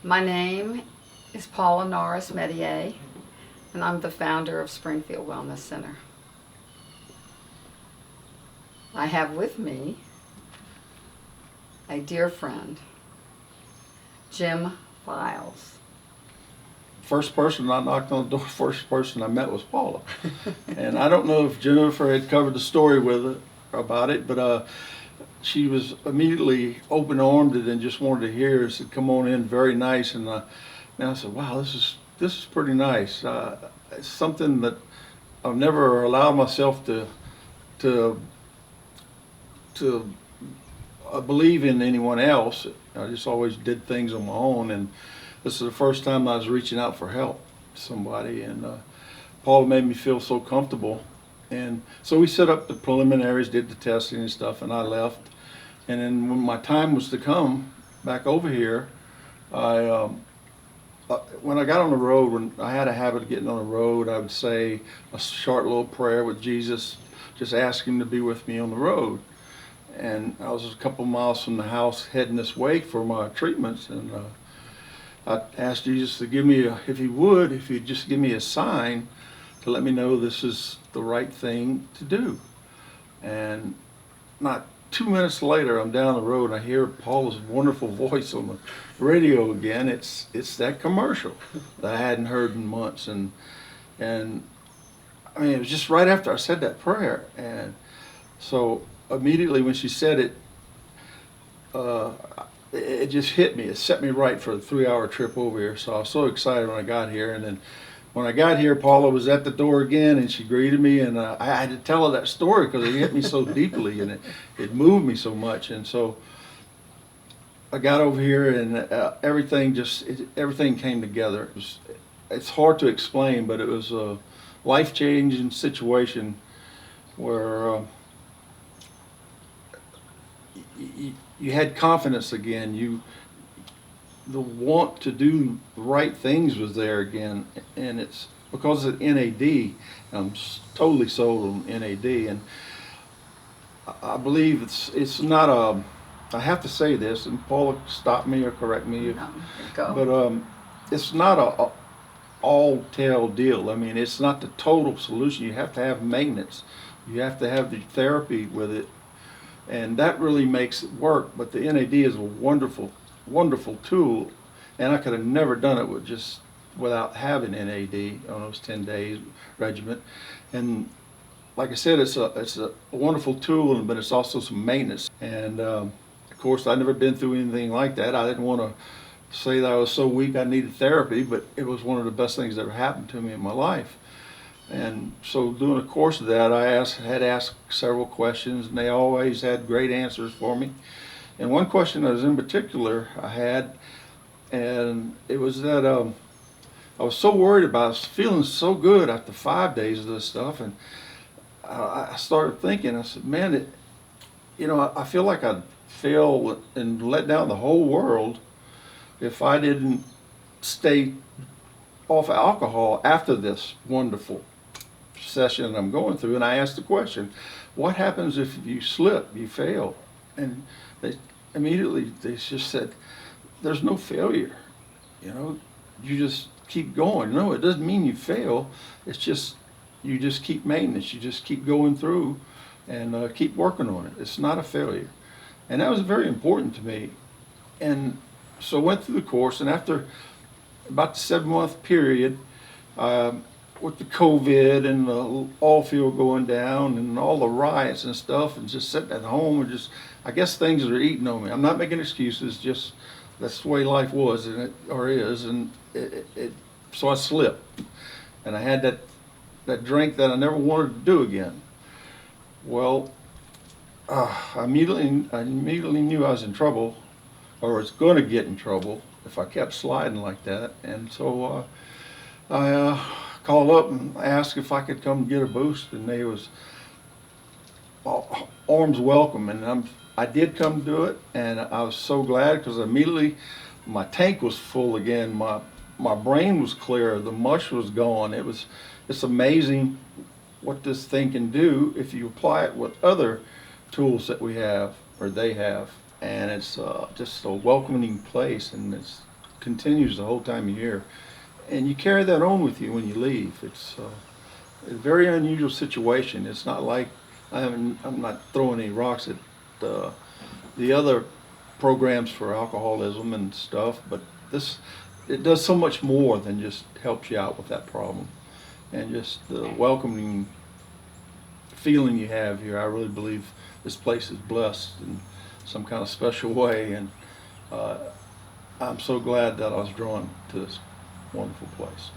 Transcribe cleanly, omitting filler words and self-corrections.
My name is Paula Norris-Medier, and I'm the founder of Springfield Wellness Center. I have with me a dear friend, Jim Files. First person I knocked on the door, first person I met was Paula. And I don't know if Jennifer had covered the story with it, about it, but she was immediately open-armed and just wanted to hear. Said, "Come on in, very nice." And I said, "Wow, this is pretty nice." It's something that I've never allowed myself to believe in anyone else. I just always did things on my own, and this is the first time I was reaching out for help to somebody, and Paula made me feel so comfortable. And so we set up the preliminaries, did the testing and stuff, and I left. And then when my time was to come back over here, when I got on the road, when I had a habit of getting on the road, I would say a short little prayer with Jesus, just ask him to be with me on the road. And I was a couple miles from the house heading this way for my treatments, and I asked Jesus to give me, if he'd just give me a sign to let me know this is the right thing to do. And not 2 minutes later, I'm down the road and I hear Paula's wonderful voice on the radio again. It's that commercial that I hadn't heard in months, and I mean, it was just right after I said that prayer. And so immediately when she said it, it just hit me. It set me right for a 3-hour trip over here. So I was so excited when I got here. And then when I got here, Paula was at the door again, and she greeted me, and I had to tell her that story because it hit me so deeply, and it moved me so much. And so I got over here, and everything came together. It's hard to explain, but it was a life-changing situation where you had confidence again. The want to do the right things was there again, and it's because of NAD. I'm totally sold on NAD, and I believe it's not a. I have to say this, and Paula, stop me or correct me, No, go. but it's not a all-tale deal. I mean, it's not the total solution. You have to have maintenance. You have to have the therapy with it, and that really makes it work. But the NAD is a wonderful tool, and I could have never done it without having NAD on those 10 days regimen. And like I said, it's a wonderful tool, but it's also some maintenance. And of course, I'd never been through anything like that. I didn't want to say that I was so weak I needed therapy, but it was one of the best things that ever happened to me in my life. And so during the course of that, I had asked several questions, and they always had great answers for me. And one question that was in particular I had, and it was that I was so worried about, I was feeling so good after 5 days of this stuff, and I started thinking, I said, man, I feel like I'd fail and let down the whole world if I didn't stay off alcohol after this wonderful session I'm going through. And I asked the question, what happens if you slip, you fail? And they just said, there's no failure. You just keep going. No, it doesn't mean you fail. It's just, you just keep maintenance. You just keep going through and keep working on it. It's not a failure. And that was very important to me. And so I went through the course, and after about the 7-month period, with the COVID and the oil field going down and all the riots and stuff, and just sitting at home, and I guess things are eating on me. I'm not making excuses, just that's the way life was or is, and so I slipped, and I had that drink that I never wanted to do again. Well, I immediately knew I was in trouble, or was going to get in trouble if I kept sliding like that. And so I called up and asked if I could come get a boost, and they was arms welcome. And I did come do it, and I was so glad, because immediately my tank was full again. My brain was clear. The mush was gone. It's amazing what this thing can do if you apply it with other tools that we have, or they have. And it's just a welcoming place, and it's continues the whole time you're here. And you carry that on with you when you leave. It's a very unusual situation. It's not like I'm not throwing any rocks at the other programs for alcoholism and stuff, but it does so much more than just helps you out with that problem. And just the welcoming feeling you have here, I really believe this place is blessed in some kind of special way, and I'm so glad that I was drawn to this wonderful place.